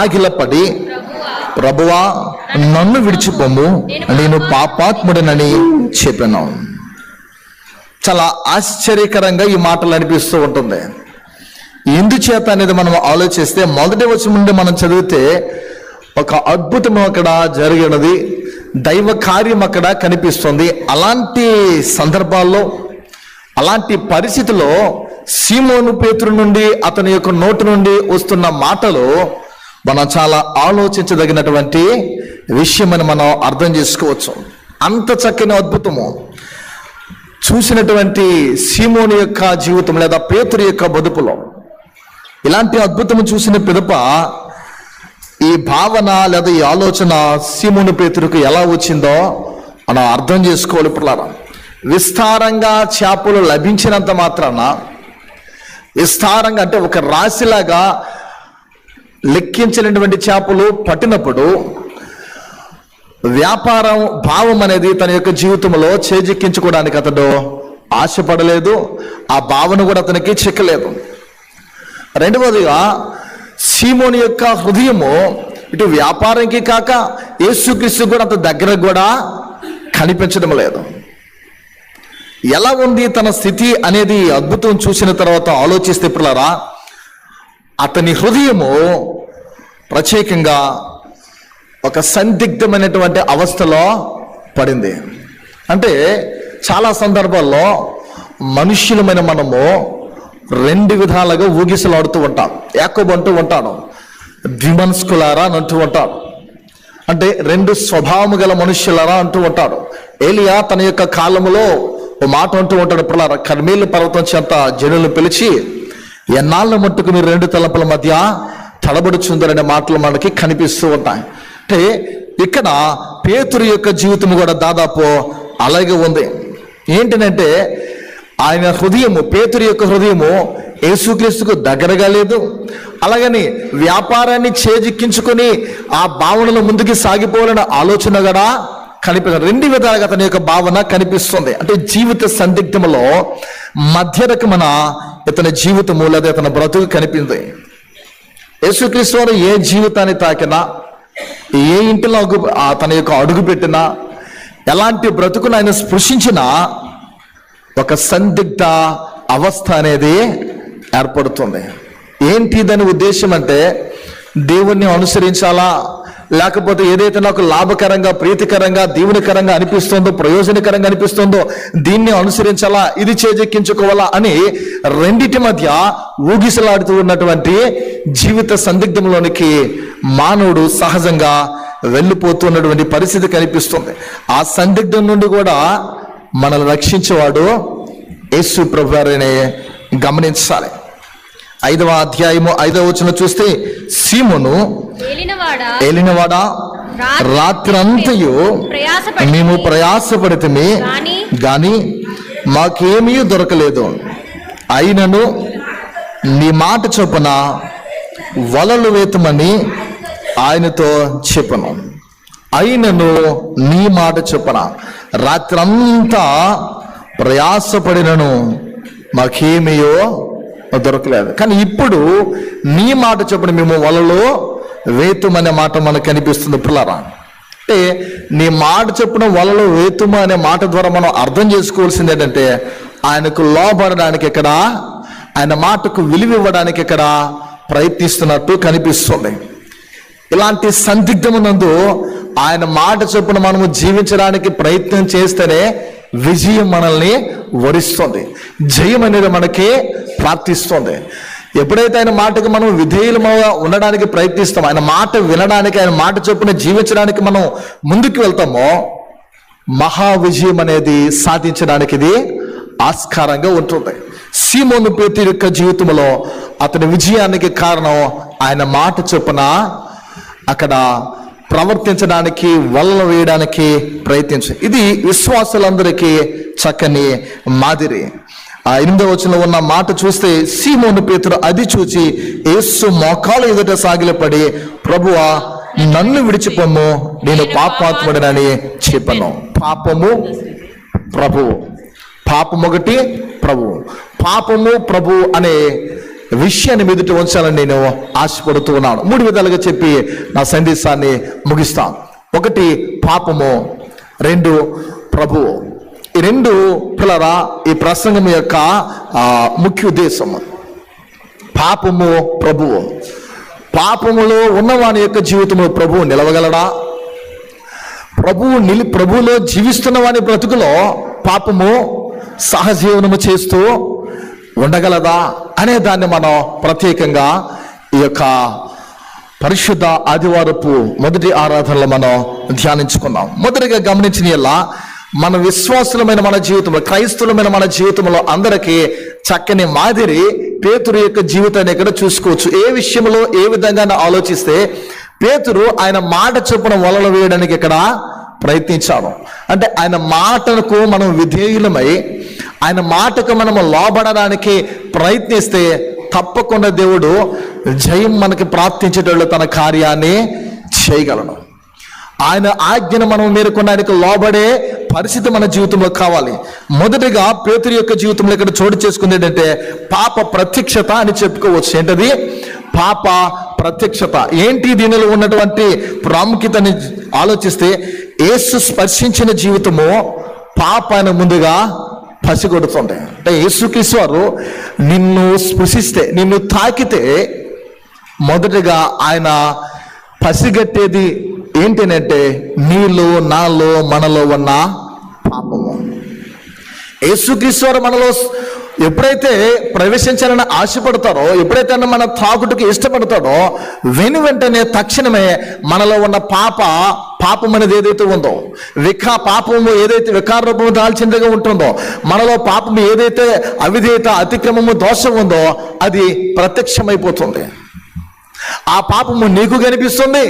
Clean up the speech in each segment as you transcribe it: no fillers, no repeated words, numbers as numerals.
సాగిలపడి, ప్రభువా నన్ను విడిచిపోము, నేను పాపాత్ముడనని చెప్పాను. చాలా ఆశ్చర్యకరంగా ఈ మాటలు అనిపిస్తూ ఉంటుంది. ఎందుచేత అనేది మనం ఆలోచిస్తే, మొదటి వచనం నుండి మనం చదివితే ఒక అద్భుతం అక్కడ జరిగినది, దైవ కార్యం అక్కడ కనిపిస్తుంది. అలాంటి సందర్భాల్లో, అలాంటి పరిస్థితిలో సీమోను పేతురు నుండి, అతని యొక్క నోటి నుండి వస్తున్న మాటలు మనం చాలా ఆలోచించదగినటువంటి విషయమని మనం అర్థం చేసుకోవచ్చు. అంత చక్కని అద్భుతము చూసినటువంటి సీమోను యొక్క జీవితం లేదా పేతురు యొక్క బతుకులో ఇలాంటి అద్భుతము చూసిన పిదప ఈ భావన లేదా ఈ ఆలోచన సీమోను పేతురుకు ఎలా వచ్చిందో మనం అర్థం చేసుకోవాలి. పిల్లరా, విస్తారంగా చేపలు లభించినంత మాత్రాన, విస్తారంగా అంటే ఒక రాశిలాగా లెక్కించినటువంటి చేపలు పట్టినప్పుడు వ్యాపారం భావం అనేది తన యొక్క జీవితంలో చేజిక్కించుకోవడానికి అతడు ఆశపడలేదు. ఆ భావన కూడా అతనికి చిక్కలేదు. రెండవదిగా, సీమోని యొక్క హృదయము ఇటు వ్యాపారానికి కాక యేసుక్రీస్తు కూడా అంత దగ్గర కూడా కనిపించడం లేదు. ఎలా ఉంది తన స్థితి అనేది అద్భుతం చూసిన తర్వాత ఆలోచిస్తే పిల్లరా, అతని హృదయము ప్రత్యేకంగా ఒక సందిగ్ధమైనటువంటి అవస్థలో పడింది. అంటే చాలా సందర్భాల్లో మనుష్యులమైన మనము రెండు విధాలుగా ఊగిసలాడుతూ ఉంటాం. యాకోబు అంటూ ఉంటాడు, ద్విమనస్కులారా అని అంటూ ఉంటాడు. అంటే రెండు స్వభావము గల మనుష్యులారా అంటూ ఉంటాడు. ఏలియా తన యొక్క కాలములో ఓ మాట అంటూ ఉంటాడు, పిల్లరా, కర్మేలు పర్వతం చేత జనులను పిలిచి, ఎన్నాళ్ళ మట్టుకు మీరు రెండు తలపుల మధ్య తడబడుచుందరనే మాటలు మనకి కనిపిస్తూ ఉంటాయి. అంటే ఇక్కడ పేతురు యొక్క జీవితం కూడా దాదాపు అలాగే ఉంది. ఏంటంటే ఆయన హృదయము, పేతురు యొక్క హృదయము యేసుక్రీస్తుకు దగ్గరగా లేదు. అలాగని వ్యాపారాన్ని చేజిక్కించుకొని ఆ భావనలో ముందుకు సాగిపోవాలనే ఆలోచన కూడా కనిపిస్తుంది. రెండు విధాలుగా అతని యొక్క భావన కనిపిస్తుంది. అంటే జీవిత సందిగ్ధములో మధ్య రకమైన ఇతని జీవితము లేదా ఇతని బ్రతుకు కనిపింది. యేసుక్రీస్తు వారు ఏ జీవితాన్ని తాకినా, ఏ ఇంటిలో తన యొక్క అడుగు పెట్టినా, ఎలాంటి బ్రతుకును ఆయన స్పృశించినా ఒక సందిగ్ధ అవస్థ అనేది ఏర్పడుతుంది. ఏంటి దాని ఉద్దేశం అంటే, దేవుణ్ణి అనుసరించాలా, లేకపోతే ఏదైతే నాకు లాభకరంగా, ప్రీతికరంగా, దీవెనకరంగా అనిపిస్తుందో, ప్రయోజనకరంగా అనిపిస్తుందో దీన్ని అనుసరించాలా, ఇది చేజెక్కించుకోవాలా అని రెండిటి మధ్య ఊగిసలాడుతూ ఉన్నటువంటి జీవిత సందిగ్ధంలోనికి మానవుడు సహజంగా వెళ్ళిపోతున్నటువంటి పరిస్థితి కనిపిస్తుంది. ఆ సందిగ్ధం నుండి కూడా మనల్ని రక్షించేవాడు యేసు ప్రభువారిని గమనించాలి. 5వ అధ్యాయము 5వ వచనం చూస్తే, సీమోను ఏలినవాడా, రాత్రంతయు మేము ప్రయాసపడితిమి గాని మాకేమీ దొరకలేదు. అయినను నీ మాట చొప్పున వలలు వేతమని ఆయనతో చెప్పను. అయినను నీ మాట చొప్పున రాత్రంతా ప్రయాసపడినను మాకేమీయో దొరకలేదు. కానీ ఇప్పుడు నీ మాట చొప్పున మేము వలలో వేతుము అనే మాట మనకు కనిపిస్తుంది. పిల్లరా, అంటే నీ మాట చొప్పున వలలో వేతుము అనే మాట ద్వారా మనం అర్థం చేసుకోవాల్సింది ఏంటంటే, ఆయనకు లోబడడానికి ఇక్కడ, ఆయన మాటకు విలువ ఇవ్వడానికి ఇక్కడ ప్రయత్నిస్తున్నట్టు కనిపిస్తుంది. ఇలాంటి సందిగ్ధమునందు ఆయన మాట చొప్పున మనము జీవించడానికి ప్రయత్నం చేస్తేనే విజయం మనల్ని వరిస్తుంది, జయం అనేది మనకి ప్రాప్తిస్తుంది. ఎప్పుడైతే ఆయన మాటకి మనం విధేయులుగా ఉండడానికి ప్రయత్నిస్తామో, ఆయన మాట వినడానికి, ఆయన మాట చొప్పున జీవించడానికి మనం ముందుకు వెళ్తామో, మహా విజయం అనేది సాధించడానికి ఇది ఆస్కారంగా ఉంటుంది. సీమోను పేతురు యొక్క జీవితంలో అతని విజయానికి కారణం ఆయన మాట చొప్పున అక్కడ ప్రవర్తించడానికి, వలలు వేయడానికి ప్రయత్నించారు. ఇది విశ్వాసులందరికీ చక్కని మాదిరి. 8వ వచనంలో ఉన్న మాట చూస్తే, సీమోను పేతురు అది చూచి యేసు మోకాళ్ళ ఎదుట సాగిలపడి, ప్రభువా నన్ను విడిచిపోము, నేను పాపాత్ముడనని చెప్పను. పాపము ప్రభువు, పాపం ఒకటి ప్రభువు. పాపము ప్రభు అనే విషయాన్ని మీదుట ఉంచాలని నేను ఆశపడుతూ ఉన్నాను. 3 విధాలుగా చెప్పి నా సందేశాన్ని ముగిస్తాను. 1 పాపము, 2 ప్రభువు. ఈ 2 పిల్లరా ఈ ప్రసంగం యొక్క ముఖ్య ఉద్దేశం. పాపము, ప్రభువు. పాపములో ఉన్నవాని యొక్క జీవితంలో ప్రభువు నిలవగలడా? ప్రభువులో జీవిస్తున్న వాని బ్రతుకులో పాపము సహజీవనము చేస్తూ ఉండగలదా అనే దాన్ని మనం ప్రత్యేకంగా ఈ యొక్క పరిశుద్ధ ఆదివారపు మొదటి ఆరాధనలో మనం ధ్యానించుకున్నాం. మొదటిగా గమనించిన మన విశ్వాసులమైన మన జీవితంలో, క్రైస్తవులమైన మన జీవితంలో అందరికీ చక్కని మాదిరి పేతురు యొక్క జీవితాన్ని ఇక్కడ చూసుకోవచ్చు. ఏ విషయంలో ఏ విధంగా ఆలోచిస్తే పేతురు ఆయన మాట చొప్పున వలలు వేయడానికి ఇక్కడ ప్రయత్నించాడు. అంటే ఆయన మాటకు మనం విధేయులమై ఆయన మాటకు మనము లోబడడానికి ప్రయత్నిస్తే తప్పకుండా దేవుడు జయం మనకి ప్రాప్తించేటట్లు తన కార్యాన్ని చేయగలడు. ఆయన ఆజ్ఞను మనం మేరకొనడానికి లోబడే పరిస్థితి మన జీవితంలో కావాలి. మొదటిగా పేతురు యొక్క జీవితంలో ఇక్కడ చోటు చేసుకుంది ఏంటంటే పాప ప్రత్యక్షత అని చెప్పుకోవచ్చు. ఏంటది? పాప ప్రత్యక్షత. ఏంటి దీనిలో ఉన్నటువంటి ప్రాముఖ్యతని ఆలోచిస్తే యేసు స్పర్శించిన జీవితము పాపాన్ని ముందుగా పసిగొడుతుంది. అంటే యేసుక్రీస్తు వారు నిన్ను స్పృశిస్తే, నిన్ను తాకితే మొదటగా ఆయన పసిగట్టేది ఏంటంటే నీలో, నాలో, మనలో ఉన్న పాపము. యేసుక్రీస్తు వారు మనలో ఎప్పుడైతే ప్రవేశించాలని ఆశపడతారో, ఎప్పుడైతే మన తాకుటకు ఇష్టపడతాడో వెంటనే తక్షణమే మనలో ఉన్న పాపం అనేది ఏదైతే ఉందో, పాపము ఏదైతే వికార రూపము దాల్చినదిగా ఉంటుందో, మనలో పాపము ఏదైతే అవిధేయత, అతిక్రమము, దోషం ఉందో అది ప్రత్యక్షమైపోతుంది. ఆ పాపము నీకు కనిపిస్తుంది,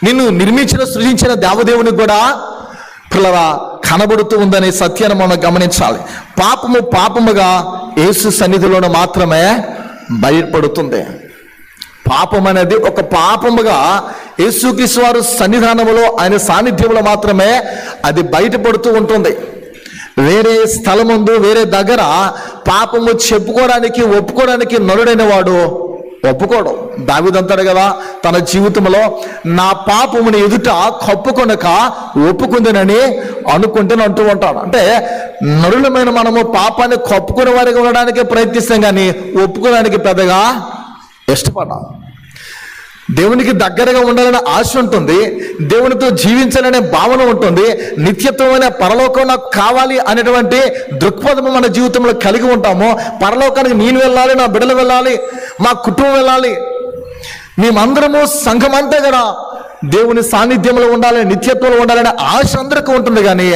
నిన్ను నిర్మించిన సృజించిన దేవదేవునికి కూడా పిల్లరా కనబడుతూ ఉందనే సత్యాన్ని మనం గమనించాలి. పాపముగా యేసు సన్నిధిలోనే మాత్రమే బయటపడుతుంది. పాపం అనేది ఒక పాపముగా యేసుక్రీస్తు వారు సన్నిధానములో, ఆయన సాన్నిధ్యంలో మాత్రమే అది బయటపడుతూ ఉంటుంది. వేరే స్థలముందు, వేరే దగ్గర పాపము చెప్పుకోవడానికి, ఒప్పుకోవడానికి నరుడైన వాడు ఒప్పుకోవడం. దావీదు అంటాడు కదా తన జీవితంలో, నా పాపముని ఎదుట కప్పుకొనక ఒప్పుకుందనని అనుకుంటూనే అంటూ ఉంటాడు. అంటే నరులమైన మనము పాపాన్ని కప్పుకునే వారికి ఉండడానికి ప్రయత్నిస్తాం, కానీ ఒప్పుకోవడానికి పెద్దగా ఇష్టపడ్డాం. దేవునికి దగ్గరగా ఉండాలనే ఆశ ఉంటుంది, దేవునితో జీవించాలనే భావన ఉంటుంది, నిత్యత్వమైన పరలోకం నాకు కావాలి అనేటువంటి దృక్పథము మన జీవితంలో కలిగి ఉంటాము. పరలోకానికి నేను వెళ్ళాలి, నా బిడ్డలు వెళ్ళాలి, మా కుటుంబం వెళ్ళాలి, మేమందరము సంఘం అంతే కదా దేవుని సాన్నిధ్యంలో ఉండాలి, నిత్యత్వంలో ఉండాలనే ఆశ అందరికీ ఉంటుంది. కానీ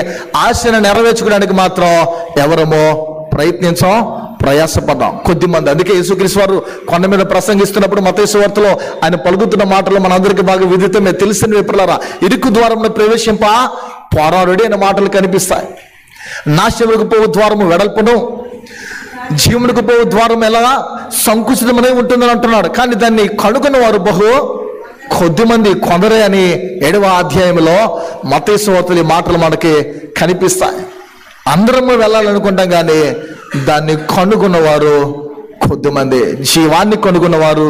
ఆశను నెరవేర్చుకోవడానికి మాత్రం ఎవరమో ప్రయాసపడ్డాం కొద్దిమంది. అందుకే యేసుక్రీస్తు వారు కొండ మీద ప్రసంగిస్తున్నప్పుడు మత్తయి సువార్తలో ఆయన పలుకుతున్న మాటలు మనందరికీ బాగా విదితమే, తెలిసిన విప్రలారా ఇరుకు ద్వారంలో ప్రవేశింప పోరాడుడి అనే మాటలు కనిపిస్తాయి. నాశనములకు పోవు ద్వారము వెడల్పును, జీవములకు పోవు ద్వారం ఎలా సంకుచితమనే ఉంటుందని అంటున్నాడు. కానీ దాన్ని కనుగొన్న వారు బహు కొద్దిమంది, కొందరే అని 7వ అధ్యాయంలో మత్తయి సువార్తలో ఈ మాటలు మనకి కనిపిస్తాయి. అందరము వెళ్ళాలనుకుంటాం, కానీ దాన్ని కనుగొన్నవారు కొద్దిమంది. జీవాన్ని కనుగొన్నవారు,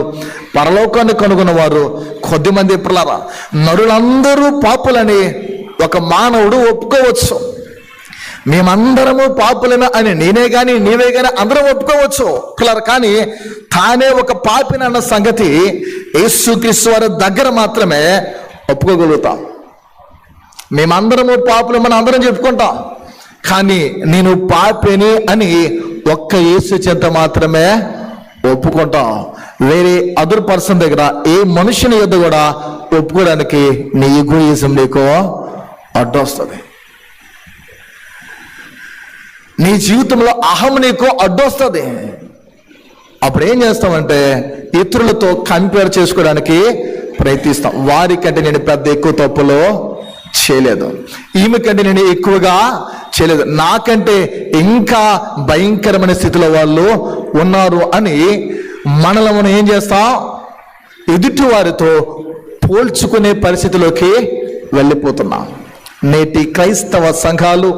పరలోకాన్ని కనుగొన్నవారు కొద్దిమంది. పిల్లరా, నరులందరూ పాపులని ఒక మానవుడు ఒప్పుకోవచ్చు. మేమందరము పాపులన అని నేనే కానీ నీవే కానీ అందరం ఒప్పుకోవచ్చు పిల్లరా. కానీ తానే ఒక పాపినన్న సంగతి యేసుక్రీస్తు వారి దగ్గర మాత్రమే ఒప్పుకోగలుగుతాం. మేమందరము పాపులు మనం అందరం చెప్పుకుంటాం, కానీ నేను పాపిని అని ఒక్క యేసు చెంత మాత్రమే ఒప్పుకుంటాం. వేరే అదర్ పర్సన్ దగ్గర, ఏ మనుషుని యొద్ద కూడా ఒప్పుకోవడానికి నీ ఈగోయిజం నీకు అడ్డొస్తుంది. నీ జీవితంలో అహం నీకు అడ్డొస్తుంది. అప్పుడు ఏం చేస్తామంటే ఇతరులతో కంపేర్ చేసుకోవడానికి ప్రయత్నిస్తాం. వారికంటే నేను పెద్ద ఎక్కువ తప్పులు చేయలేదు, ఈమె కంటే నేను ఎక్కువగా చేయలేదు, నాకంటే ఇంకా భయంకరమైన స్థితిలో వాళ్ళు ఉన్నారు అని మనల్ని మనం ఏం చేస్తాం? ఎదుటి వారితో పోల్చుకునే పరిస్థితిలోకి వెళ్ళిపోతున్నాం. నేటి క్రైస్తవ సంఘాలు,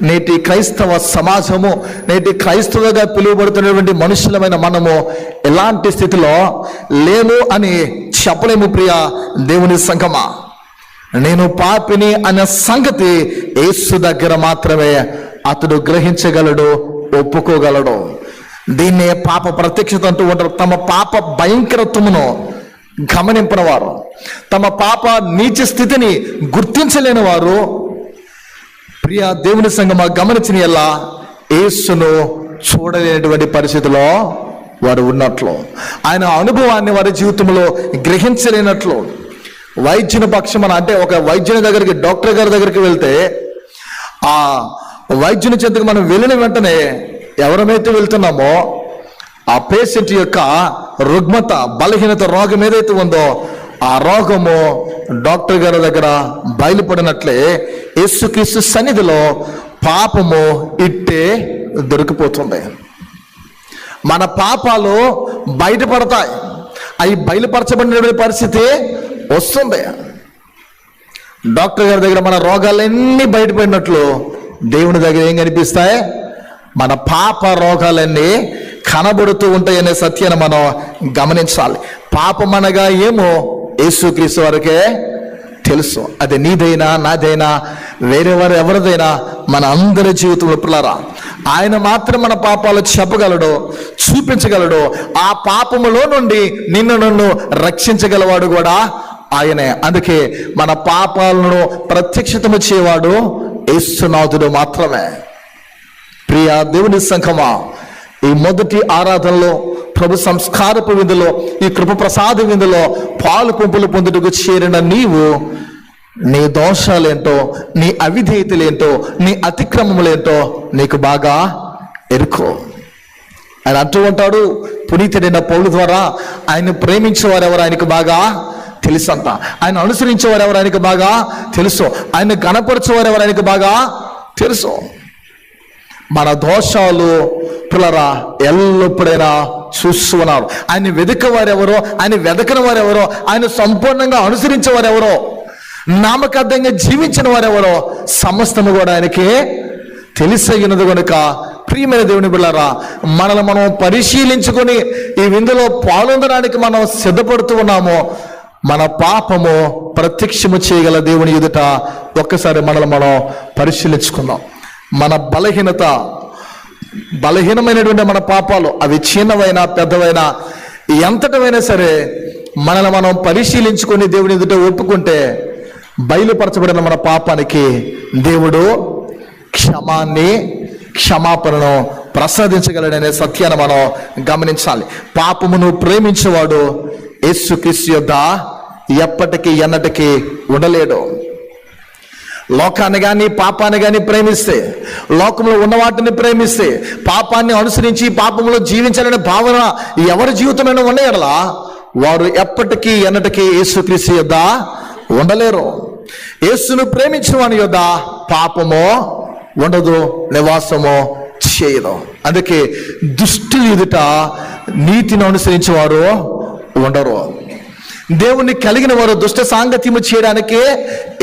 నేటి క్రైస్తవ సమాజము, నేటి క్రైస్తవుగా పిలువబడుతున్నటువంటి మనుషులమైన మనము ఎలాంటి స్థితిలో లేము అని చెప్పలేము. ప్రియ దేవుని సంఘమా, నేను పాపిని అనే సంగతి యేసు దగ్గర మాత్రమే అతడు గ్రహించగలడు, ఒప్పుకోగలడు. దీన్నే పాప ప్రత్యక్షత అంటూ ఉంటారు. తమ పాప భయంకరత్వమును గమనింపని వారు, తమ పాప నీచ స్థితిని గుర్తించలేని వారు, ప్రియ దేవుని సంఘమా, గమనించిన ఎలా యేసును చూడలేనటువంటి పరిస్థితిలో వారు ఉన్నట్లు, ఆయన అనుభవాన్ని వారి జీవితంలో గ్రహించలేనట్లు. వైద్యుని పక్షమన అంటే ఒక వైద్యుని దగ్గరికి, డాక్టర్ గారి దగ్గరికి వెళ్తే ఆ వైద్యుని చెంతకు మనం వెళ్ళిన వెంటనే ఎవరమైతే వెళ్తున్నామో ఆ పేషెంట్ యొక్క రుగ్మత, బలహీనత, రోగం ఏదైతే ఉందో ఆ రోగము డాక్టర్ గారి దగ్గర బయలుపడినట్లే యేసుక్రీస్తు సన్నిధిలో పాపము ఇట్టే దొరికిపోతుంది. మన పాపాలు బయటపడతాయి, అవి బయలుపరచబడిన పరిస్థితి వస్తుంది. డాక్టర్ గారి దగ్గర మన రోగాలన్నీ బయటపడినట్లు దేవుని దగ్గర ఏం కనిపిస్తాయి? మన పాప రోగాలన్నీ కనబడుతూ ఉంటాయనే సత్యాన్ని మనం గమనించాలి. పాపం అనగా ఏమో యేసుక్రీస్తు వారికే తెలుసు. అది నీదైనా నాదైనా వేరే వారు ఎవరిదైనా మన అందరి జీవితంలో పిల్లరా ఆయన మాత్రం మన పాపాలు చెప్పగలడు, చూపించగలడు. ఆ పాపములో నుండి నన్ను రక్షించగలవాడు కూడా ఆయనే. అందుకే మన పాపాలను ప్రత్యక్షతము చేయవాడు యేసునాథుడు మాత్రమే. ప్రియ దేవుని సంఘమా, ఈ మొదటి ఆరాధనలో, ప్రభు సంస్కారపు విందులో, ఈ కృప ప్రసాద విందులో పాలు పంపులు పొందుటకు చేరిన నీవు నీ దోషాలేంటో, నీ అవిధేయతలేంటో, నీ అతిక్రమములేంటో నీకు బాగా ఎరుకో. ఆయన అంటూ ఉంటాడు, పునీతుడైన పౌలు ద్వారా ఆయన ప్రేమించేవారు ఎవరు ఆయనకు బాగా తెలుసంట, ఆయన అనుసరించేవారు ఎవరు ఆయనకు బాగా తెలుసు, ఆయన గణపరచేవారు ఎవరు ఆయనకు బాగా తెలుసు. మన దోషాలు పిల్లరా ఎల్లప్పుడైనా చూస్తూ ఉన్నారు. ఆయన వెదకవారెవరో, ఆయన వెదకని వారెవరో, ఆయన సంపూర్ణంగా అనుసరించేవారెవరో, నామకార్థంగా జీవించిన వారెవరో సమస్తము కూడా ఆయనకి తెలిసగినది కనుక ప్రియమైన దేవుని బిడ్డలారా, మనల్ని మనం పరిశీలించుకొని ఈ విందులో పాల్గొనడానికి మనం సిద్ధపడుతూ ఉన్నాము. మన పాపము ప్రత్యక్షము చేయగల దేవుని ఎదుట ఒక్కసారి మనల్ని మనం పరిశీలించుకుందాం. మన బలహీనమైనటువంటి మన పాపాలు, అవి చిన్నవైనా పెద్దవైనా ఎంతటమైనా సరే మనల్ని మనం పరిశీలించుకొని దేవుని ఎదుట ఒప్పుకుంటే బయలుపరచబడిన మన పాపానికి దేవుడు క్షమాపణను ప్రసాదించగలడనే సత్యాన్ని మనం గమనించాలి. పాపమును ప్రేమించేవాడు యేసుక్రీస్తు యొద్ద ఎప్పటికీ ఎన్నటికీ ఉండలేడు. లోకాన్ని కానీ పాపాన్ని కానీ ప్రేమిస్తే, లోకంలో ఉన్న వాటిని ప్రేమిస్తే, పాపాన్ని అనుసరించి పాపంలో జీవించాలనే భావన ఎవరి జీవితంలో ఉన్న ఎడలా వారు ఎప్పటికీ ఎన్నటికీ యేసుక్రీస్తు యొద్ద ఉండలేరు. యేసును ప్రేమించిన వాని యొద్ద పాపము ఉండదు, నివాసము చేయదు. అందుకే దుష్టుల ఎదుట నీతిని అనుసరించే వారు ఉండరు. దేవుణ్ణి కలిగిన వారు దుష్ట సాంగత్యము చేయడానికి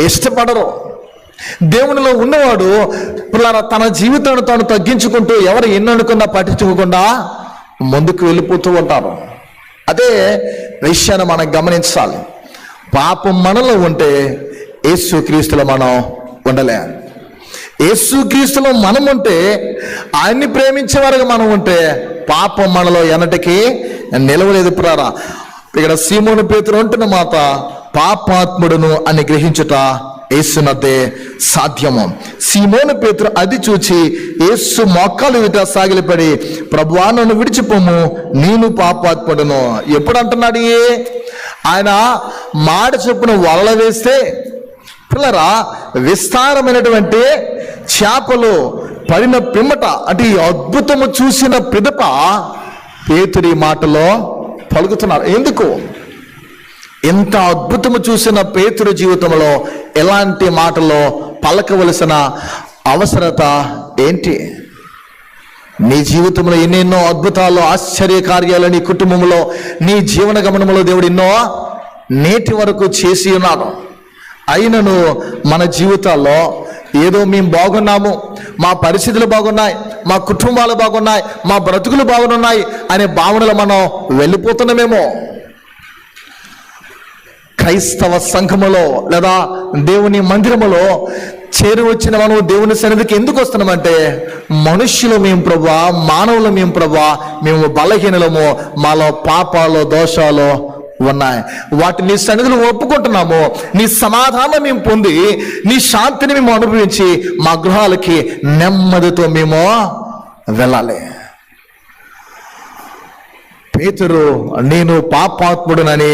ఇష్టపడరు. దేవునిలో ఉన్నవాడు పిల్లల తన జీవితాన్ని తాను తగ్గించుకుంటూ ఎవరు ఎన్ననుకున్నా పట్టించుకోకుండా ముందుకు వెళ్ళిపోతూ ఉంటారు. అదే విషయాన్ని మనం గమనించాలి. పాపం మనలో ఉంటే యేసుక్రీస్తులో మనం ఉండలే. యేసుక్రీస్తులో మనం ఉంటే, ఆయన్ని ప్రేమించేవారుగా మనం ఉంటే పాపం మనలో ఎన్నటికీ నిలవలేదు. ప్రారా ఇక్కడ సీమోను పేతురు అంటున్న మాట, పాపాత్ముడును అని గ్రహించుట యేసునద్దే సాధ్యము. సీమోను పేతురు అది చూచి యేసు మోకాలు ఎదుట సాగిలపడి, ప్రభువా నన్ను విడిచిపోము, నేను పాపాత్ముడును. ఎప్పుడు అంటున్నాడు? ఆయన మాట చొప్పున వలలు వేస్తే పిల్లరా విస్తారమైనటువంటి చేపలు పడిన పిమ్మట, అంటే ఈ అద్భుతము చూసిన పిదప పేతురి మాటలో పలుకుతున్నారు. ఎందుకు? ఎంత అద్భుతము చూసిన పేతురు జీవితంలో ఎలాంటి మాటలో పలకవలసిన అవసరత ఏంటి? నీ జీవితంలో ఎన్నెన్నో అద్భుతాలు, ఆశ్చర్య కార్యాలు నీ కుటుంబంలో, నీ జీవన గమనంలో దేవుడు ఎన్నో నేటి వరకు చేసి ఉన్నాడు. అయినను మన జీవితాల్లో ఏదో మేము బాగున్నాము, మా పరిస్థితులు బాగున్నాయి, మా కుటుంబాలు బాగున్నాయి, మా బ్రతుకులు బాగున్నాయి అనే భావనలు మనం వెళ్ళిపోతున్నామేమో. క్రైస్తవ సంఘములో లేదా దేవుని మందిరములో చేరి వచ్చిన మనం దేవుని సన్నిధికి ఎందుకు వస్తున్నామంటే, మనుష్యులు మేము ప్రభువా, మానవులు మేము ప్రభువా, మేము బలహీనలము, మాలో పాపాలు దోషాలు ఉన్నాయి, వాటిని నీ సన్నిధిలో ఒప్పుకుంటున్నాము. నీ సమాధానం మేము పొంది, నీ శాంతిని మేము అనుభవించి మా గృహాలకి నెమ్మదితో మేము వెళ్ళాలి. పేతురు నేను పాపాత్ముడునని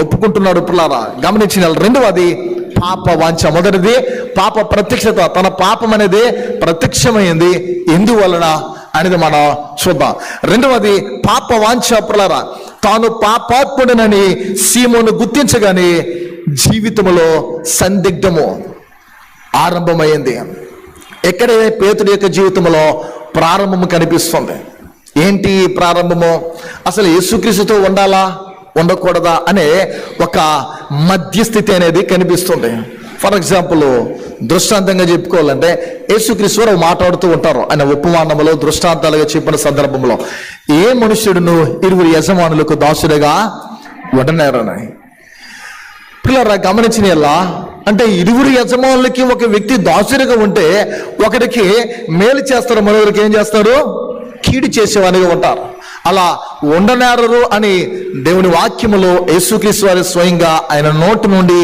ఒప్పుకుంటున్నాడు. పిల్లారా గమనించిన రెండవది పాప వాంఛ. మొదటిది పాప ప్రత్యక్షత, తన పాపం అనేది ప్రత్యక్షమైంది ఎందువలన అనేది మనం చూద్దాం. రెండవది పాప వాంఛ. పిల్లారా తాను పాపాత్ముడనని సీమోను గుర్తించగానే జీవితంలో సందిగ్ధము ఆరంభమైంది. ఎక్కడే పేతురు యొక్క జీవితంలో ప్రారంభము కనిపిస్తుంది. ఏంటి ప్రారంభము? అసలు యేసుక్రీస్తుతో ఉండాలా ఉండకూడదా అనే ఒక మధ్యస్థితి అనేది కనిపిస్తుంది. ఫర్ ఎగ్జాంపుల్ దృష్టాంతంగా చెప్పుకోవాలంటే యేసుక్రీస్తు వారు మాట్లాడుతూ ఉంటారు. ఆయన ఉపమానములో దృష్టాంతాలుగా చెప్పిన సందర్భంలో ఏ మనుష్యుడును ఇరువురు యజమానులకు దాసుడిగా ఉండనేరని. పిల్లరా గమనించిన ఎలా అంటే ఇరువురు యజమానులకి ఒక వ్యక్తి దాసుడిగా ఉంటే ఒకరికి మేలు చేస్తారు, మరొకరికి ఏం చేస్తారు? కీడు చేసేవానిగా ఉంటారు. అలా ఉండనేరరు అని దేవుని వాక్యములో యేసుక్రీస్తు వారి స్వయంగా ఆయన నోటి నుండి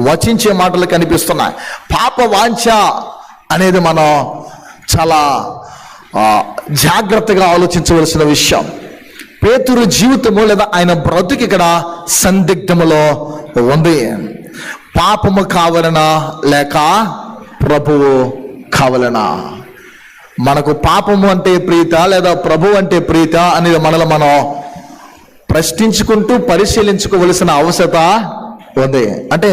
వచించే మాటలు కనిపిస్తున్నాయి. పాప వాంఛ అనేది మనం చాలా జాగ్రత్తగా ఆలోచించవలసిన విషయం. పేతురు జీవితము లేదా ఆయన బ్రతుకు ఇక్కడ సందిగ్ధములో ఉంది. పాపము కావాలనా లేక ప్రభువు కావాలనా? మనకు పాపము అంటే ప్రీత లేదా ప్రభు అంటే ప్రీత అనేది మనలో మనం ప్రశ్నించుకుంటూ పరిశీలించుకోవలసిన అవసరత ఉంది. అంటే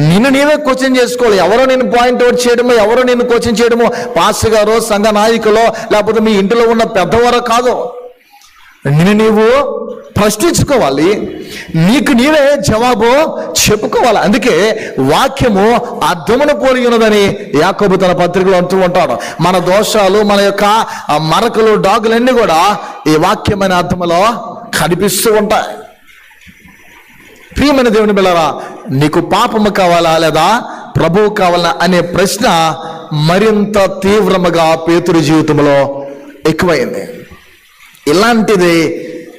నిన్ను నీవే క్వశ్చన్ చేసుకోవాలి. ఎవరో నేను పాయింట్ అవుట్ చేయడమో, ఎవరో నేను క్వశ్చన్ చేయడమో, పాస్టర్ గారో సంఘ నాయకులో లేకపోతే మీ ఇంటిలో ఉన్న పెద్దవారో కాదు. నిన్ను నీవు ప్రశ్నించుకోవాలి, నీకు నీవే జవాబు చెప్పుకోవాలి. అందుకే వాక్యము అర్థమును పోలి ఉన్నదని యాకోబు తన పత్రికలో అంటూ ఉంటాడు. మన దోషాలు, మన యొక్క మరకలు, డాగులన్నీ కూడా ఈ వాక్యమైన అర్థములో కనిపిస్తూ ఉంటాయి. ప్రియమైన దేవుని బిడ్డలారా, నీకు పాపము కావాలా లేదా ప్రభువు కావాలా అనే ప్రశ్న మరింత తీవ్రముగా పేతురు జీవితంలో ఎక్కువైంది. ఇలాంటిది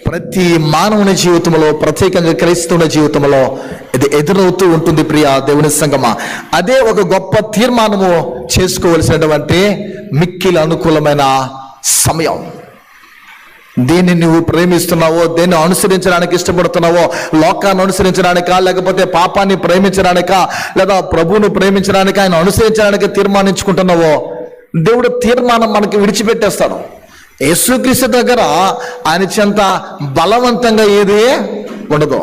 ప్రతి మానవుని జీవితంలో, ప్రత్యేకంగా క్రైస్తవుని జీవితంలో ఇది ఎదురవుతూ ఉంటుంది. ప్రియ దేవుని సంగమా, అదే ఒక గొప్ప తీర్మానము చేసుకోవలసినటువంటి మిక్కిలి అనుకూలమైన సమయం. దేన్ని నువ్వు ప్రేమిస్తున్నావో, దేన్ని అనుసరించడానికి ఇష్టపడుతున్నావో, లోకాన్ని అనుసరించడానికా లేకపోతే పాపాన్ని ప్రేమించడానికా లేదా ప్రభువును ప్రేమించడానికా ఆయన అనుసరించడానికి తీర్మానించుకుంటున్నావో, దేవుడు తీర్మానం మనకి విడిచిపెట్టేస్తాడు. యేసుక్రీస్తు దగ్గర ఆయన చెంత బలవంతంగా ఏది ఉండదు.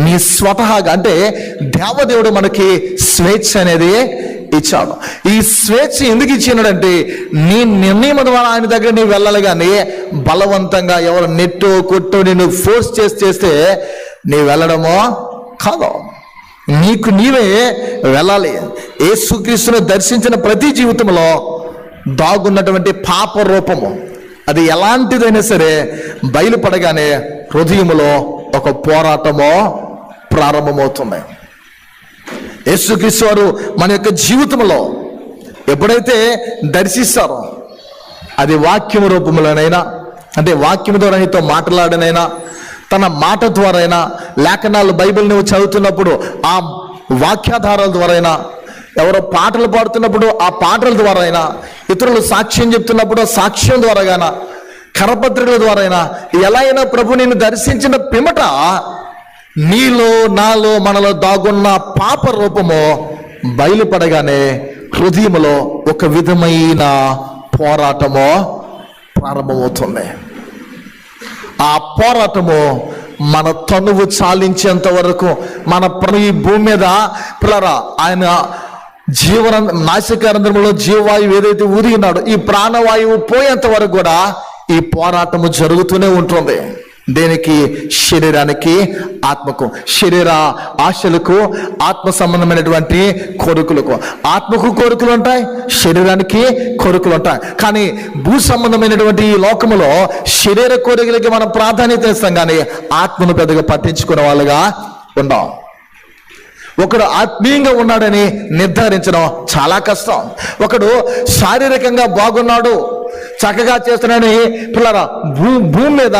నీ స్వతహాగా అంటే దేవదేవుడు మనకి స్వేచ్ఛ అనేది ఇచ్చాడు. ఈ స్వేచ్ఛ ఎందుకు ఇచ్చినాడంటే నీ నిర్ణయం ద్వారా ఆయన దగ్గర నీవు వెళ్ళాలి, కానీ బలవంతంగా ఎవరు నెట్టు కొట్టు నిన్ను ఫోర్స్ చేస్తే నీ వెళ్ళడమో కాదు. నీకు నీవే వెళ్ళాలి. యేసుక్రీస్తును దర్శించిన ప్రతి జీవితంలో దాగున్నటువంటి పాప రూపము అది ఎలాంటిదైనా సరే బయలుపడగానే హృదయములో ఒక పోరాటమో ప్రారంభమవుతుంది. యేసుక్రీస్తు వారు మన యొక్క జీవితంలో ఎప్పుడైతే దర్శిస్తారో, అది వాక్యము రూపంలోనైనా, అంటే వాక్యము ద్వారా నీతో మాట్లాడనైనా, తన మాట ద్వారా అయినా, లేఖనాలు బైబిల్ నువ్వు చదువుతున్నప్పుడు ఆ వాక్యాధారాల ద్వారా అయినా, ఎవరో పాటలు పాడుతున్నప్పుడు ఆ పాటల ద్వారా అయినా, ఇతరులు సాక్ష్యం చెప్తున్నప్పుడు ఆ సాక్ష్యం ద్వారా గానా, కరపత్రికల ద్వారా అయినా, ఎలా అయినా ప్రభు నిన్ను దర్శించిన పిమ్మట నీలో నాలో మనలో దాగున్న పాప రూపము బయలుపడగానే హృదయములో ఒక విధమైన పోరాటము ప్రారంభమవుతుంది. ఆ పోరాటము మన తనువు చాలించేంత వరకు, మన ఈ భూమి మీద పిల్లరా ఆయన జీవన నాసికారంధ్రంలో జీవవాయువు ఏదైతే ఊదినాడో ఈ ప్రాణవాయువు పోయేంత వరకు కూడా ఈ పోరాటము జరుగుతూనే ఉంటుంది. దేనికి? శరీరానికి, ఆత్మకు. శరీర ఆశలకు, ఆత్మ సంబంధమైనటువంటి కోరికలకు. ఆత్మకు కోరికలు ఉంటాయి, శరీరానికి కోరికలు ఉంటాయి. కానీ భూ సంబంధమైనటువంటి ఈ లోకములో శరీర కోరికలకి మనం ప్రాధాన్యత ఇస్తాం, కానీ ఆత్మను పెద్దగా పట్టించుకునే వాళ్ళుగా ఉండం. ఒకడు ఆత్మీయంగా ఉన్నాడని నిర్ధారించడం చాలా కష్టం. ఒకడు శారీరకంగా బాగున్నాడు, చక్కగా చేస్తున్నాడని పిల్లరా భూమి మీద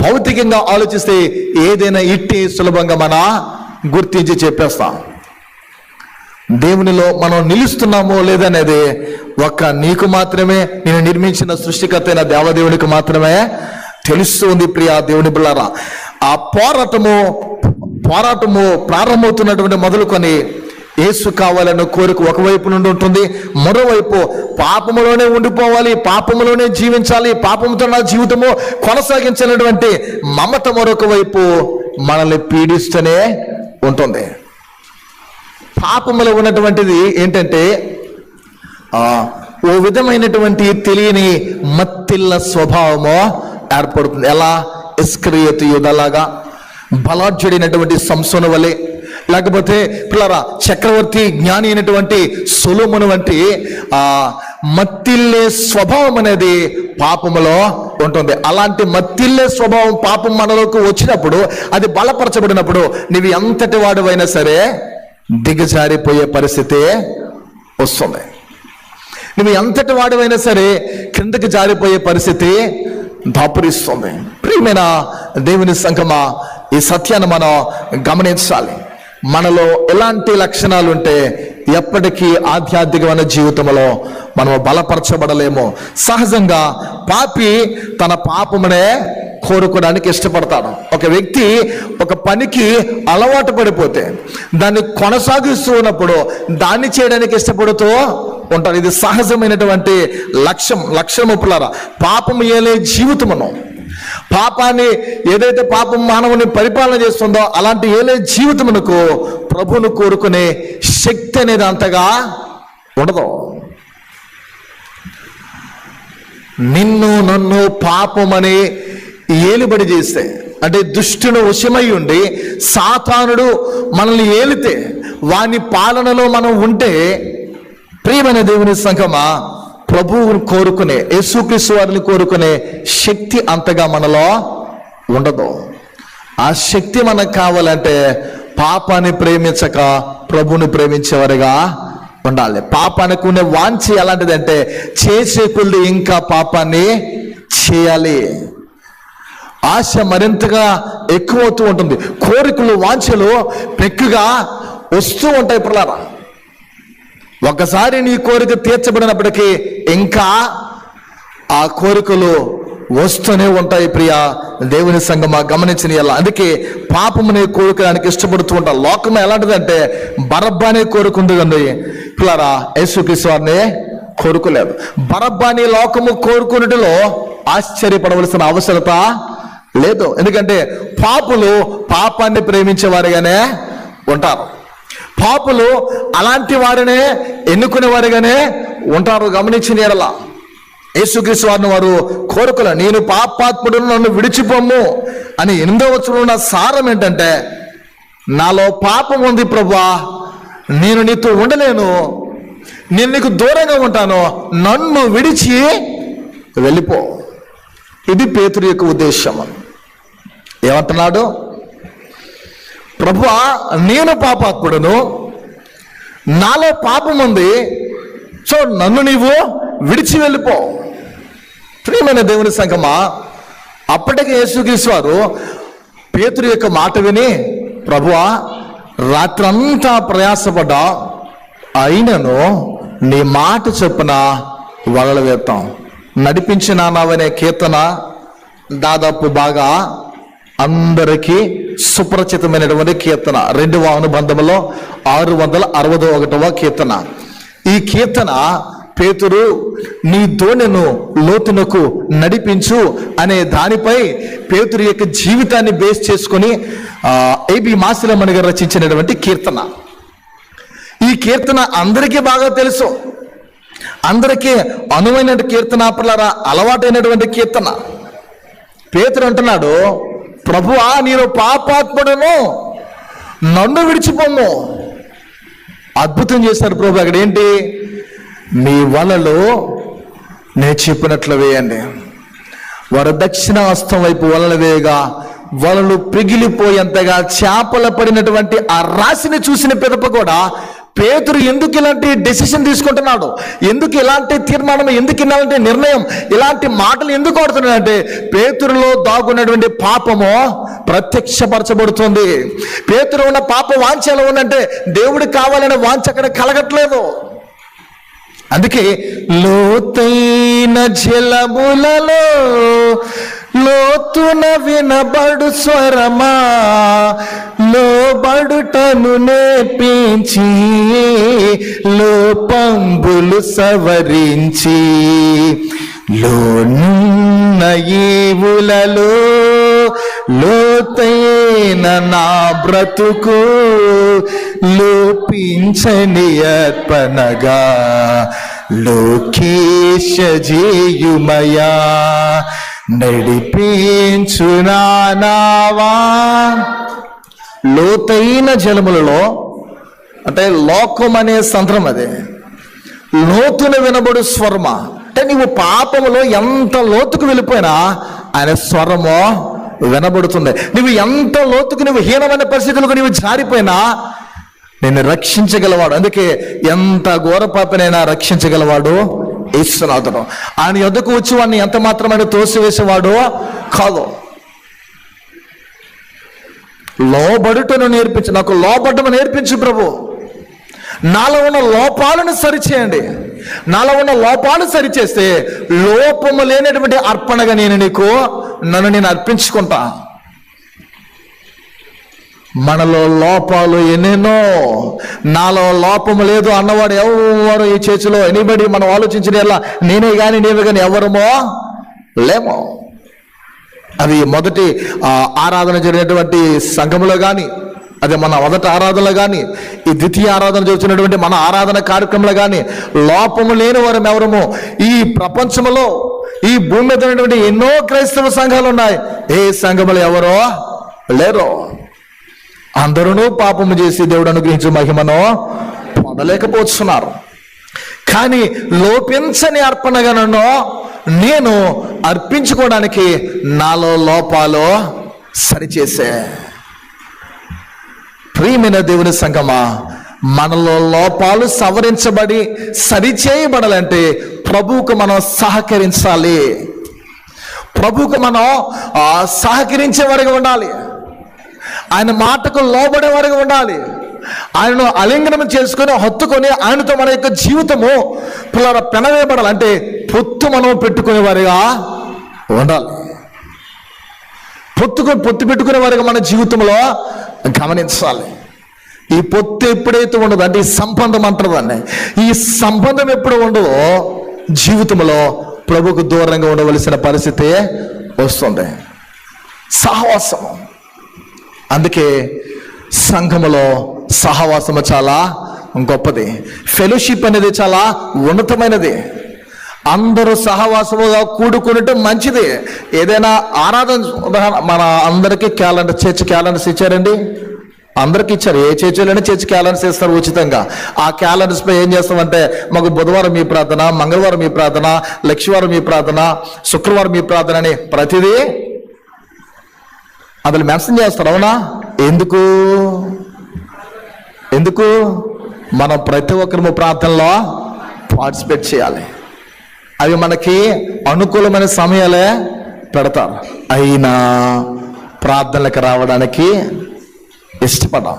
భౌతికంగా ఆలోచిస్తే ఏదైనా ఇట్టి సులభంగా మనం గుర్తించి చెప్పేస్తాం. దేవునిలో మనం నిలుస్తున్నామో లేదనేది నీకు మాత్రమే, నేను నిర్మించిన సృష్టికర్త అయిన దేవదేవునికి మాత్రమే తెలుస్తుంది. ప్రియా దేవుని పిల్లరా, ఆ పోరాటము ప్రారంభమవుతున్నటువంటి మొదలుకొని యేసు కావాలన్న కోరిక ఒకవైపు నుండి ఉంటుంది, మరోవైపు పాపములోనే ఉండిపోవాలి, పాపములోనే జీవించాలి, పాపముతో నా జీవితము కొనసాగించినటువంటి మమత మరొక వైపు మనల్ని పీడిస్తూనే ఉంటుంది. పాపములో ఉన్నటువంటిది ఏంటంటే ఓ విధమైనటువంటి తెలియని మత్తిల్ల స్వభావము ఏర్పడుతుంది. ఎలా? ఇస్కరియోతు యూదాలాగా, బలాఢ్యుడైనటువంటి సంసోను వలె, లేకపోతే పిల్లరా చక్రవర్తి జ్ఞాని అయినటువంటి సొలొమోను వంటి మత్తిల్లే స్వభావం అనేది పాపములో ఉంటుంది. అలాంటి మత్తిల్లే స్వభావం పాపం మనలోకి వచ్చినప్పుడు, అది బలపరచబడినప్పుడు నీవు ఎంతటి వాడివైనా సరే దిగజారిపోయే పరిస్థితి వస్తుంది. నువ్వు ఎంతటి వాడివైనా సరే కిందకి జారిపోయే పరిస్థితి దాపురిస్తుంది. ప్రియమైన దేవుని సంఘమా, ఈ సత్యాన్ని మనం గమనించాలి. మనలో ఎలాంటి లక్షణాలు ఉంటే ఎప్పటికీ ఆధ్యాత్మికమైన జీవితంలో మనం బలపరచబడలేము. సహజంగా పాపి తన పాపమునే కోరుకోవడానికి ఇష్టపడతాడు. ఒక వ్యక్తి ఒక పనికి అలవాటు పడిపోతే దాన్ని కొనసాగిస్తూ ఉన్నప్పుడు దాన్ని చేయడానికి ఇష్టపడుతూ ఉంటాడు. ఇది సహజమైనటువంటి లక్ష్యము పిల్లరా. పాపము ఏలే జీవితమును, పాపాన్ని ఏదైతే పాపం మానవుని పరిపాలన చేస్తుందో అలాంటి ఏలే జీవితమునకు ప్రభువును కోరుకునే శక్తి అనేది అంతగా ఉండదు. నిన్ను నన్ను పాపమని ఏలుబడి చేస్తే, అంటే దుష్టును వశమై ఉండి సాతానుడు మనల్ని ఏలితే, వాని పాలనలో మనం ఉంటే, ప్రియమైన దేవుని సంఘమా, ప్రభువును కోరుకునే, యేసుక్రీస్తు వారిని కోరుకునే శక్తి అంతగా మనలో ఉండదు. ఆ శక్తి మనకు కావాలంటే పాపాన్ని ప్రేమించక ప్రభువుని ప్రేమించేవారుగా ఉండాలి. పాపానికి ఉండే వాంఛ ఎలాంటిదంటే చేసే కొద్ది ఇంకా పాపాన్ని చేయాలి. ఆశ మరింతగా ఎక్కువవుతూ ఉంటుంది. కోరికలు, వాంఛలు పెక్కుగా వస్తూ ఉంటాయి. పిల్లరా, ఒకసారి నీ కోరిక తీర్చబడినప్పటికీ ఇంకా ఆ కోరికలు వస్తూనే ఉంటాయి. ప్రియా దేవుని సంఘమా, గమనించిన ఎలా. అందుకే పాపమునే కోరుకోవడానికి ఇష్టపడుతూ ఉంటారు. లోకం ఎలాంటిదంటే బరబ్బానే కోరుకుంది కండి పిల్లరా, యేసుక్రీస్తు వారిని కోరుకోలేదు. బరబ్బాని లోకము కోరుకున్నట్టులో ఆశ్చర్యపడవలసిన అవసరత లేదు. ఎందుకంటే పాపులు పాపాన్ని ప్రేమించేవారుగానే ఉంటారు. పాపులు అలాంటి వారినే ఎన్నుకునేవారుగానే ఉంటారు. గమనించిన ఎడల యేసుక్రీస్తు వారిని వారు కోరుకోలే. నేను పాపాత్ముడును, నన్ను విడిచిపోము అని 8వ వచనంలో సారం ఏంటంటే, నాలో పాపం ఉంది ప్రభువా, నేను నీతో ఉండలేను, నేను నీకు దూరంగా ఉంటాను, నన్ను విడిచి వెళ్ళిపో. ఇది పేతురు యొక్క ఉద్దేశం. ఏమంటున్నాడు? ప్రభువా, నేను పాపాత్ముడును, నాలో పాపం ఉంది, సో నన్ను నీవు విడిచి వెళ్ళిపో. ప్రియమైన దేవుని సంఘమా, అప్పటికే యేసుక్రీస్తు వారు పేతురు యొక్క మాట విని, ప్రభువా, రాత్రంతా ప్రయాసపడ్డా, అయినను నీ మాట చొప్పున వలలు వేస్తాం, నడిపించినావనే కీర్తన దాదాపు బాగా అందరికీ సుపరిచితమైనటువంటి కీర్తన. 2వ అనుబంధంలో 661వ కీర్తన. ఈ కీర్తన పేతురు నీ దోణెను లోతునకు నడిపించు అనే దానిపై పేతురు యొక్క జీవితాన్ని బేస్ చేసుకొని ఏబి మాసిలమణి గారు రచించినటువంటి కీర్తన. ఈ కీర్తన అందరికీ బాగా తెలుసు, అందరికీ అనువైన కీర్తన, పిల్లరా, అలవాటైనటువంటి కీర్తన. పేతురు అంటున్నాడు, ప్రభువా నేను పాపాత్ముడను, నన్ను విడిచిపోము. అద్భుతం చేశారు ప్రభు. అక్కడ ఏంటి? మీ వలలో నేను చెప్పినట్లు వేయండి. వారు దక్షిణ హస్తం వైపు వలలు వేయగా వలలు పిగిలిపోయేంతగా చేపల పడినటువంటి ఆ రాశిని చూసిన పిదప కూడా పేతురు ఎందుకు ఇలాంటి డెసిషన్ తీసుకుంటున్నాడు, ఎందుకు ఇలాంటి తీర్మానం, ఎందుకు ఇలాంటి నిర్ణయం, ఇలాంటి మాటలు ఎందుకు ఆడుతున్నాడంటే పేతురులో దాగున్నటువంటి పాపము ప్రత్యక్షపరచబడుతుంది. పేతురు ఉన్న పాప వాంఛ ఎలా ఉందంటే దేవుడికి కావాలనే వాంఛ అక్కడ కలగట్లేదు. అందుకే లోతైన జలములలో లోతున వినబడు స్వరమా, లోబడుటను నేర్పించి లోపంబులు సవరించి లోనున్న ఈవులలో లోతైన నా బ్రతుకు లోపించని అర్పణగా లోకేశ జీయుమయా నడిపించు నావా. లోతైన జలములలో అంటే లోకం అనే సంద్రం, అదే లోతున వినబడు స్వరమ అంటే నీవు పాపములో ఎంత లోతుకు వెళ్ళిపోయినా ఆయన స్వరము వినబడుతుంది. నువ్వు ఎంత లోతుకు, నువ్వు హీనమైన పరిస్థితులకు నువ్వు జారిపోయినా నిన్ను రక్షించగలవాడు. అందుకే ఎంత ఘోర పాపనైనా రక్షించగలవాడు యేసునాథుడు. ఆయన యొద్దకు వచ్చి వాడిని ఎంత మాత్రమైనా తోసివేసేవాడు కాదు. లోబడుటను నేర్పించు, నాకు లోబడ్డము నేర్పించు ప్రభు. నాలో ఉన్న లోపాలను సరిచేయండి. నాలో ఉన్న లోపాలు సరిచేస్తే లోపము లేనటువంటి అర్పణగా నన్ను నేను అర్పించుకుంటా. మనలో లోపాలు ఎన్నెన్నో. నాలో లోపము లేదు అన్నవాడు ఎవరు ఈ చర్చిలో ఎనీబడి మనం ఆలోచించిన ఎలా నేనే కానీ నీవే కానీ ఎవరమో లేమో. అది మొదటి ఆరాధన జరిగినటువంటి సంఘములో కానీ, అదే మన మొదటి ఆరాధనలో కానీ, ఈ ద్వితీయ ఆరాధన జరుగుతున్నటువంటి మన ఆరాధన కార్యక్రమంలో కానీ లోపము లేని వారు ఎవరము ఈ ప్రపంచంలో, ఈ భూమి మీద ఉన్నటువంటి ఎన్నో క్రైస్తవ సంఘాలు ఉన్నాయి. ఏ సంఘములు ఎవరో లేరో. అందరూ పాపము చేసి దేవుడు అనుగ్రహించే మహిమను పొందలేకపోతున్నారు. కానీ లోపించని అర్పణగా నేను అర్పించుకోవడానికి నాలో లోపాలు సరిచేసే. ప్రియమైన దేవుని సంగమా, మనలో లోపాలు సవరించబడి సరిచేయబడాలంటే ప్రభువుకు మనం సహకరించాలి. ప్రభువుకు మనం సహకరించే వారిగా ఉండాలి. ఆయన మాటకు లోబడే వారిగా ఉండాలి. ఆయనను అలింగనం చేసుకొని హత్తుకొని ఆయనతో మన యొక్క జీవితము పెనవేయబడాలి. అంటే పొత్తు మనం పెట్టుకునే వారిగా ఉండాలి. పొత్తు పెట్టుకునే వారిగా మన జీవితంలో గమనించాలి. ఈ పొత్తు ఎప్పుడైతే ఉండదు అంటే ఈ సంబంధం అంటారు, ఈ సంబంధం ఎప్పుడు ఉండదో జీవితంలో ప్రభుకు దూరంగా ఉండవలసిన పరిస్థితి వస్తుంది. సహవాసము. అందుకే సంఘములో సహవాసము చాలా గొప్పది. ఫెలోషిప్ అనేది చాలా ఉన్నతమైనది. అందరూ సహవాసముగా కూడుకునటం మంచిది. ఏదైనా ఆరాధన, మన అందరికీ క్యాలెండర్, చర్చ్ క్యాలెండర్స్ ఇచ్చారండి, అందరికి ఇచ్చారు. ఏ చర్చిలోనే చర్చ్ క్యాలెండర్స్ ఇస్తారు ఉచితంగా. ఆ క్యాలెండర్స్ పై ఏం చేస్తామంటే మాకు బుధవారం మీ ప్రార్థన, మంగళవారం మీ ప్రార్థన, లక్షవారం మీ ప్రార్థన, శుక్రవారం మీ ప్రార్థన అని ప్రతిదీ అందులో మెన్షన్ చేస్తారు. అవునా? ఎందుకు మనం ప్రతి ఒక్కరు ప్రార్థనలో పార్టిసిపేట్ చేయాలి. అవి మనకి అనుకూలమైన సమయాలే పెడతారు. అయినా ప్రార్థనలకు రావడానికి ఇష్టపడ్డాం.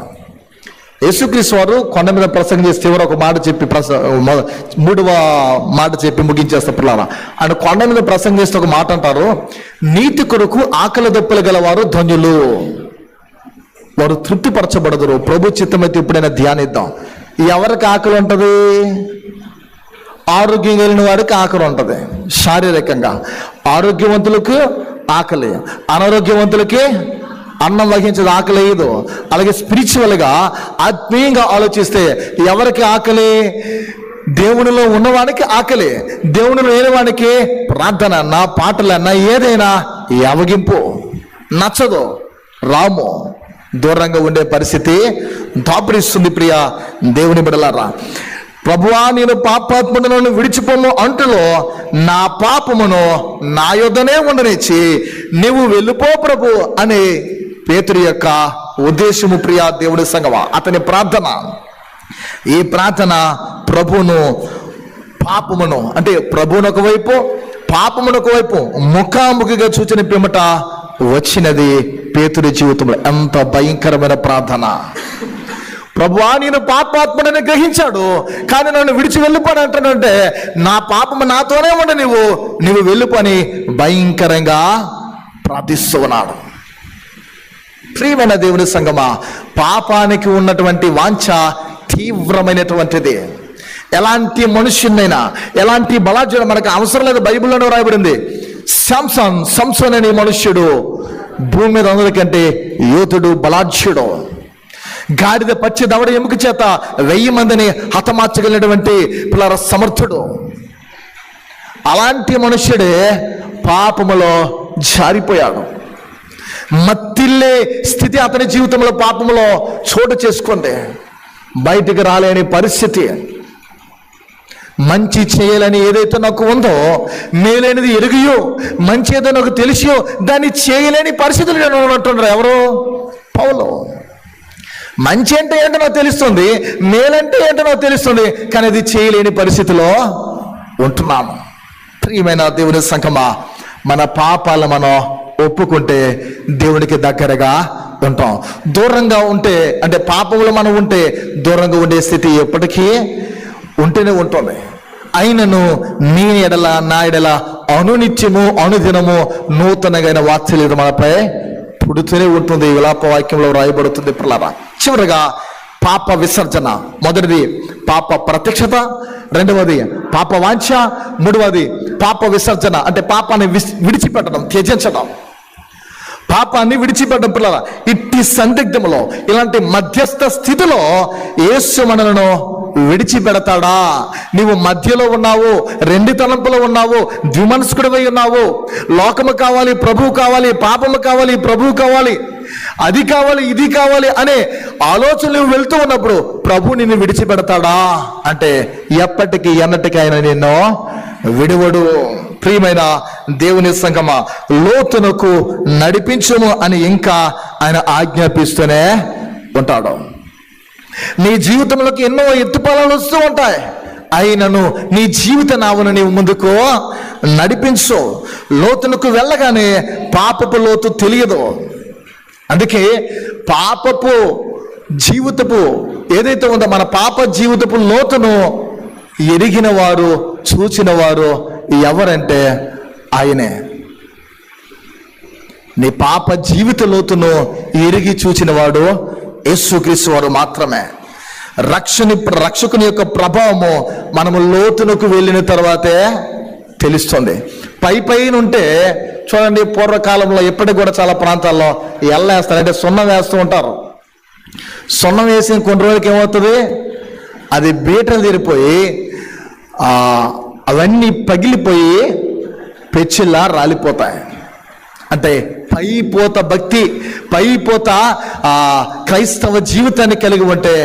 యేసుక్రీస్తు వారు కొండ మీద ప్రసంగం చేస్తే ఒక మాట చెప్పి మూడవ మాట చెప్పి ముగించేస్తా పిల్లరా. ఆయన కొండ మీద ప్రసంగం చేస్తే ఒక మాట అంటారు, నీతి కొరకు ఆకలి దప్పులు గలవారు ధన్యులు, వారు తృప్తిపరచబడదురు. ప్రభు చిత్తమైతే ఎప్పుడైనా ధ్యానిద్దాం. ఎవరికి ఆకలి ఉంటుంది? ఆరోగ్యం కలిగిన వారికి ఆకలి ఉంటుంది. శారీరకంగా ఆరోగ్యవంతులకు ఆకలి, అనారోగ్యవంతులకి అన్నం వహించదు, ఆకలి లేదు. అలాగే స్పిరిచువల్గా ఆత్మీయంగా ఆలోచిస్తే ఎవరికి ఆకలి? దేవునిలో ఉన్నవానికి ఆకలి, దేవునిలో లేనివానికి ప్రార్థన అన్నా పాటలన్నా ఏదైనా యావగింపు, నచ్చదు, రాము, దూరంగా ఉండే పరిస్థితి దాపురిస్తుంది. ప్రియ దేవుని బిడ్డలారా, ప్రభువా నేను పాపాత్ములను విడిచిపోను అంటులో నా పాపమును నా యొద్దనే ఉండనిచ్చి నీవు వెళ్ళిపో ప్రభు అనే పేతురు యొక్క ఉద్దేశము. ప్రియ దేవుడి సంగమా, అతని ప్రార్థన, ఈ ప్రార్థన ప్రభువును పాపమును అంటే ప్రభువును ఒకవైపు పాపమును ఒకవైపు ముఖాముఖిగా చూచిన పిమ్మట వచ్చినది పేతురి జీవితంలో. ఎంత భయంకరమైన ప్రార్థన! ప్రభువా నేను పాపాత్ముడని గ్రహించాడు, కానీ నన్ను విడిచి వెళ్ళిపోని అంటానంటే నా పాపము నాతోనే ఉండ, నువ్వు వెళ్ళిపోని భయంకరంగా ప్రార్థిస్తూ ఉన్నాడు. ప్రియమైన దేవుని సంగమా, పాపానికి ఉన్నటువంటి వాంఛ తీవ్రమైనటువంటిది. ఎలాంటి మనుష్యునైనా, ఎలాంటి బలాఢ్యుడు మనకు అవసరం లేదు. బైబిల్లోనే రాయబడింది, సంసోన్ అనే మనుష్యుడు భూమి మీద అందరికంటే యోధుడు, బలాఢ్యుడు. గాడిద పచ్చి దవడ ఎముక చేత 1000 మందిని హతమార్చగలిగినటువంటి పిల్లల సమర్థుడు. అలాంటి మనుష్యుడే పాపములో జారిపోయాడు. మత్తిల్లే స్థితి అతని జీవితంలో పాపములో చోటు చేసుకుంది. బయటికి రాలేని పరిస్థితి. మంచి చేయాలని ఏదైతే నాకు ఉందో, మేలైనది ఎరుగియో, మంచి ఏదో నాకు తెలిసియో దాన్ని చేయలేని పరిస్థితులు అంటున్నారు. ఎవరు? పౌలు. మంచి అంటే ఏంటో నాకు తెలుస్తుంది, మేలంటే ఏంటో నాకు తెలుస్తుంది, కానీ అది చేయలేని పరిస్థితిలో ఉంటున్నాము. ప్రియమైన దేవుని సంగమా, మన పాపాలు మనం ఒప్పుకుంటే దేవునికి దగ్గరగా ఉంటాం. దూరంగా ఉంటే అంటే పాపంలో మనం ఉంటే దూరంగా ఉండే స్థితి ఎప్పటికీ ఉంటేనే ఉంటుంది. అయినను నీ ఎడల నా ఎడల అనునిత్యము అనుదినము నూతనమైన వాత్సల్యత మనపై పుడుతూనే ఉంటుంది. విలాప వాక్యంలో రాయబడుతుంది. పిల్లరా, చివరిగా పాప విసర్జన. మొదటిది పాప ప్రత్యక్షత, రెండవది పాప వాంఛ, మూడవది పాప విసర్జన అంటే పాపాన్ని విడిచిపెట్టడం, త్యజించడం. పాపాన్ని విడిచిపెట్టడం. పిల్లల, ఇట్టి సందిగ్ధములో, ఇలాంటి మధ్యస్థ స్థితిలో యేసు మనలను విడిచిపెడతాడా? నీవు మధ్యలో ఉన్నావు, రెండు తలంపులో ఉన్నావు, ద్విమనస్కుడివై ఉన్నావు. లోకము కావాలి, ప్రభువు కావాలి, పాపము కావాలి, ప్రభువు కావాలి, అది కావాలి, ఇది కావాలి అనే ఆలోచనలు వెళ్తూ ఉన్నప్పుడు ప్రభు నిన్ను విడిచిపెడతాడా అంటే ఎప్పటికీ ఎన్నటికీ ఆయన నిన్ను విడువడు. ప్రియమైన దేవుని సంగమా, లోతునకు నడిపించుము అని ఇంకా ఆయన ఆజ్ఞాపిస్తూనే ఉంటాడు. నీ జీవితంలోకి ఎన్నో ఎత్తుపాలను వస్తూ ఉంటాయి, అయినను నీ జీవిత నావను నీవు ముందుకు నడిపించు. లోతునకు వెళ్ళగానే పాపపు లోతు తెలియదు. అందుకే పాపపు జీవితపు ఏదైతే ఉందో, మన పాప జీవితపు లోతును ఎరిగిన వారు, చూచిన వారు ఎవరంటే ఆయనే. నీ పాప జీవిత లోతును ఎరిగి చూచిన వాడు యేసుక్రీస్తు వారు మాత్రమే. రక్షకుని యొక్క ప్రభావము మనము లోతునకు వెళ్ళిన తర్వాతే తెలుస్తుంది. పైన ఉంటే చూడండి, పూర్వకాలంలో ఇప్పటికి కూడా చాలా ప్రాంతాల్లో ఎల్లేస్తారు, అంటే సున్నం వేస్తూ ఉంటారు. సున్నం వేసిన కొన్ని రోజులకి ఏమవుతుంది, అది బీటలు తీరిపోయి అవన్నీ పగిలిపోయి పెచ్చిల్లా రాలిపోతాయి. అంటే పైపోత భక్తి, పైపోత క్రైస్తవ జీవితాన్ని కలిగి ఉంటే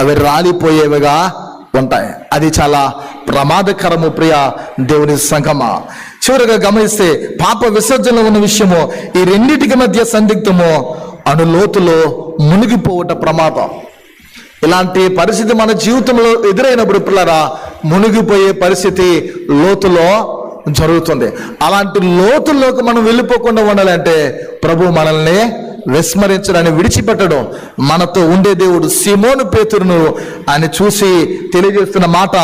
అవి రాలిపోయేవిగా ఉంటాయి. అది చాలా ప్రమాదకరము. ప్రియ దేవుని సంగమా, చివరిగా గమనిస్తే పాప విసర్జనలో ఉన్న విషయము, ఈ రెండింటికి మధ్య సందిగ్ధము అనులోతులో మునిగిపోవట ప్రమాదం. ఇలాంటి పరిస్థితి మన జీవితంలో ఎదురైనప్పుడు పిల్లరా, మునిగిపోయే పరిస్థితి లోతులో జరుగుతుంది. అలాంటి లోతుల్లోకి మనం వెళ్ళిపోకుండా ఉండాలంటే ప్రభు మనల్ని విస్మరించడాన్ని విడిచిపెట్టడం. మనతో ఉండే దేవుడు సీమోను పేతురును ఆయన చూసి తెలియజేస్తున్న మాట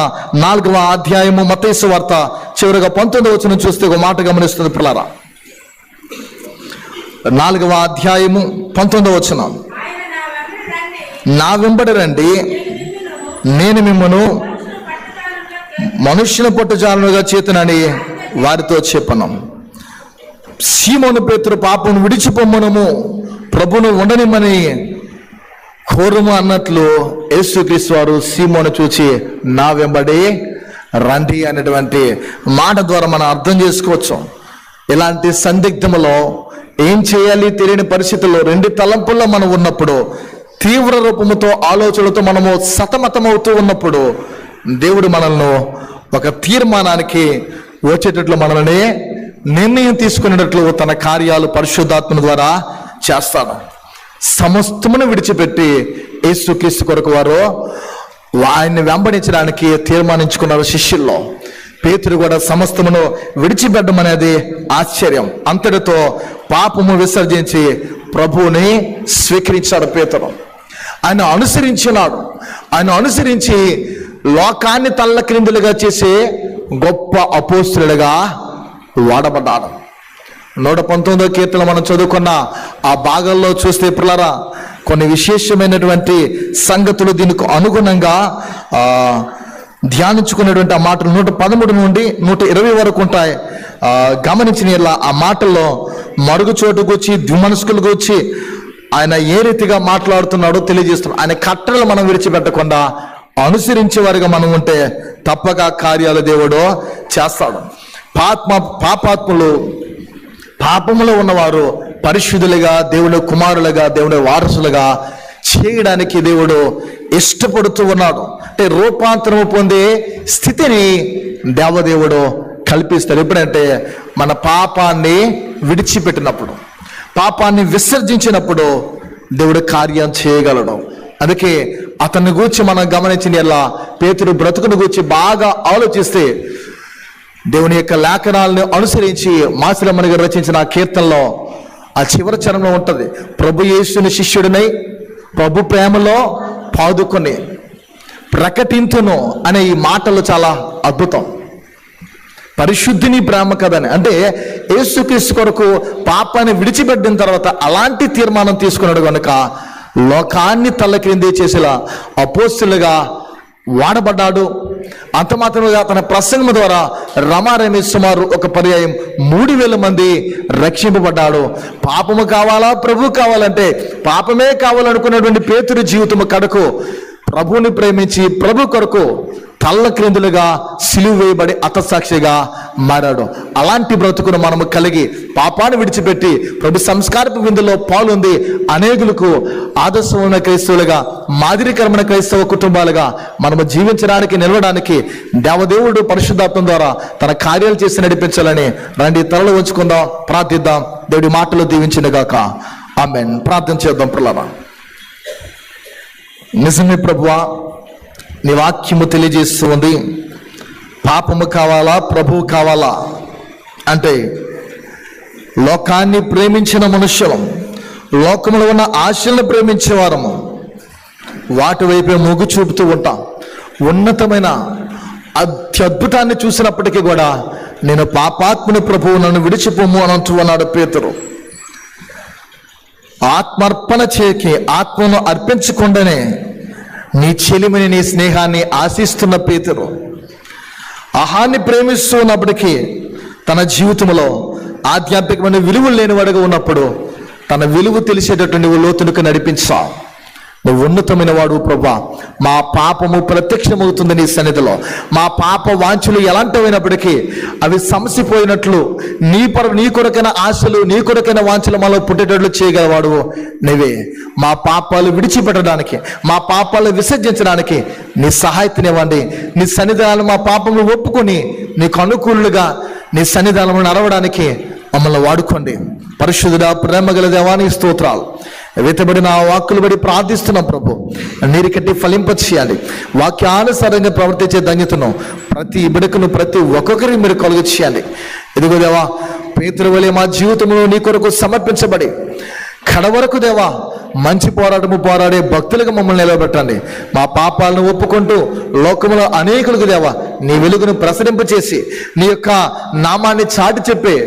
4వ అధ్యాయము మత్తయి సువార్త చివరిగా 19వ వచనం చూస్తే ఒక మాట గమనిస్తుంది పిల్లరా. 4వ అధ్యాయము 19వ వచనం, నా వెంబడి రండి, నేను మిమ్మను మనుష్యుల పట్టుజాలనుగా చేతునని వారితో చెప్పను. సీమోను పేతురు పాపను విడిచిపోమ్మనము, ప్రభును ఉండనిమ్మని కోరుము అన్నట్లు యేసుక్రీస్తు వారు సీమోను చూచి నా వెంబడి రండి అనేటువంటి మాట ద్వారా మనం అర్థం చేసుకోవచ్చు. ఇలాంటి సందిగ్ధములో ఏం చేయాలి తెలియని పరిస్థితుల్లో, రెండు తలంపుల్లో మనం ఉన్నప్పుడు, తీవ్ర రూపముతో ఆలోచనలతో మనము సతమతమవుతూ ఉన్నప్పుడు, దేవుడు మనల్ని ఒక తీర్మానానికి వచ్చేటట్లు మనల్ని నిర్ణయం తీసుకునేటట్లు తన కార్యాలు పరిశుద్ధాత్మ ద్వారా చేస్తాడు. సమస్తమును విడిచిపెట్టి యేసుక్రీస్తు కొరకు వారు ఆయన్ని వెంబడించడానికి తీర్మానించుకున్నారు. శిష్యుల్లో పేతురు కూడా సమస్తమును విడిచిపెట్టడం అనేది ఆశ్చర్యం. అంతటితో పాపము విసర్జించి ప్రభువుని స్వీకరించాడు పేతురు. ఆయన అనుసరించినాడు. ఆయన అనుసరించి లోకాన్ని తల్లక్రిందులుగా చేసే గొప్ప అపోస్తులుగా వాడబడ్డాడు. 119వ కీర్తన మనం చదువుకున్న ఆ భాగంలో చూస్తే పిల్లరా, కొన్ని విశేషమైనటువంటి సంగతులు దీనికి అనుగుణంగా ధ్యానించుకునేటువంటి ఆ మాటలు 113 నుండి 120 వరకు ఉంటాయి. గమనించిన ఆ మాటల్లో మరుగుచోటు గూర్చి, ద్విమనస్కులు గూర్చి ఆయన ఏ రీతిగా మాట్లాడుతున్నాడో తెలియజేస్తున్నాడు. ఆయన కట్టడలు మనం విడిచిపెట్టకుండా అనుసరించే వారిగా మనం ఉంటే తప్పక కార్యాలు దేవుడు చేస్తాడు. పాపాత్ములు, పాపములో ఉన్నవారు పరిశుద్ధులుగా, దేవుని కుమారులుగా, దేవుని వారసులుగా చేయడానికి దేవుడు ఇష్టపడుతూ ఉన్నాడు. అంటే రూపాంతరము పొందే స్థితిని దేవదేవుడు కల్పిస్తాడు. ఎప్పుడంటే మన పాపాన్ని విడిచిపెట్టినప్పుడు, పాపాన్ని విసర్జించినప్పుడు దేవుడు కార్యం చేయగలడు. అందుకే అతన్ని గూర్చి మనం గమనించిన ఎలా పేతురు బ్రతుకుని గూర్చి బాగా ఆలోచిస్తే, దేవుని యొక్క లేఖనాలను అనుసరించి మాసిలమ్మని గారు రచించిన ఆ కీర్తనలో ఆ చివరి చరణంలో ఉంటుంది, ప్రభు యేసుని శిష్యుడినై ప్రభు ప్రేమలో పాదుకొని ప్రకటింతును అనే ఈ మాటలు చాలా అద్భుతం. పరిశుద్ధిని ప్రేమ కదని, అంటే యేసుక్రీస్తు కొరకు పాపాన్ని విడిచిపెట్టిన తర్వాత అలాంటి తీర్మానం తీసుకున్నాడు కనుక లోకాన్ని తల్లక్రింది చేసేలా అపోస్తులుగా వాడబడ్డాడు. అంత మాత్రమే తన ప్రసంగం ద్వారా రమారమి సుమారు ఒక పర్యాయం 3000 మంది రక్షింపబడ్డాడు. పాపము కావాలా, ప్రభు కావాలంటే పాపమే కావాలనుకున్నటువంటి పేతురు జీవితము కడకు ప్రభువుని ప్రేమించి ప్రభు కొరకు తల్ల క్రిందులుగా సిలువ వేయబడి అతసాక్షిగా మారాడు. అలాంటి బ్రతుకును మనము కలిగి పాపాన్ని విడిచిపెట్టి ప్రభు సంస్కారపు విందులో పాల్గొంది అనేకులకు ఆదర్శమైన క్రైస్తవులుగా, మాదిరికరమైన క్రైస్తవ కుటుంబాలుగా మనము జీవించడానికి, నిలవడానికి దేవదేవుడు పరిశుద్ధాత్మ ద్వారా తన కార్యాలు చేసి నడిపించాలని రండి తలలో ఉంచుకుందాం, ప్రార్థిద్దాం. దేవుడి మాటలు దీవించినగాక. ఆమేన్. ప్రార్థన చేద్దాం. ప్రియులారా, నిజమే ప్రభువా, నీ వాక్యము తెలియజేస్తూ ఉంది, పాపము కావాలా, ప్రభువు కావాలా అంటే లోకాన్ని ప్రేమించిన మనుష్యులం, లోకంలో ఉన్న ఆశలను ప్రేమించేవారము, వాటి వైపే మొగ్గు చూపుతూ ఉంటాం. ఉన్నతమైన అత్యద్భుతాన్ని చూసినప్పటికీ కూడా నేను పాపాత్ముని ప్రభువు నన్ను విడిచిపోము అని అంటూ అన్నాడు పేతురు. ఆత్మార్పణ చేయకి, ఆత్మను అర్పించకుండానే నీ చెలిమిని, నీ స్నేహాన్ని ఆశిస్తున్న పేతురు ఆహాన్ని ప్రేమిస్తూ ఉన్నప్పటికీ తన జీవితంలో ఆధ్యాత్మికమైన విలువలు లేనివాడుగా ఉన్నప్పుడు తన విలువ తెలిసేటటువంటి లోతునికి నడిపించావు. నువ్వు ఉన్నతమైన వాడు ప్రభా. మా పాపము ప్రత్యక్షమవుతుంది నీ సన్నిధిలో. మా పాప వాంఛలు ఎలాంటివైనప్పటికీ అవి సమసిపోయినట్లు నీ కొరకైన ఆశలు, నీ కొరకైన వాంఛలు మాలో పుట్టేటట్లు చేయగలవాడు నీవే. మా పాపాలు విడిచిపెట్టడానికి, మా పాపాలు విసర్జించడానికి నీ సహాయతనివ్వండి. నీ సన్నిధానాలు మా పాపములు ఒప్పుకొని నీకు అనుకూలుగా నీ సన్నిధానంలో నడవడానికి మమ్మల్ని వాడుకోండి. పరిశుద్ధుడా, ప్రేమ గల దేవానికి స్తోత్రాలు. వెతబడిన ఆ వాక్కులు బడి ప్రార్థిస్తున్నాం ప్రభు, నీరు కట్టి ఫలింప చేయాలి. వాక్యానుసారంగా ప్రవర్తించే ధన్యతను ప్రతి బిడకను, ప్రతి ఒక్కొక్కరి మీరు కలుగ చేయాలి. ఇదిగో దేవా, పేతురు వలె మా జీవితంలో నీ కొరకు సమర్పించబడి కడవరకు దేవా మంచి పోరాటము పోరాడే భక్తులుగా మమ్మల్ని నిలబెట్టండి. మా పాపాలను ఒప్పుకుంటూ లోకంలో అనేకులకు దేవా నీ వెలుగును ప్రసరింపచేసి నీ యొక్క నామాన్ని చాటి చెప్పే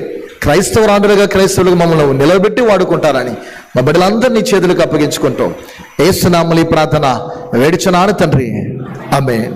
క్రైస్తవురాండ్రులుగా, క్రైస్తవులుగా మమ్మల్ని నిలబెట్టి వాడుకుంటారని మా బిడ్డలందరినీ చేతులకు అప్పగించుకుంటాం. యేసు నామములో ఈ ప్రార్థన వేడుచున్నాను తండ్రి. ఆమేన్.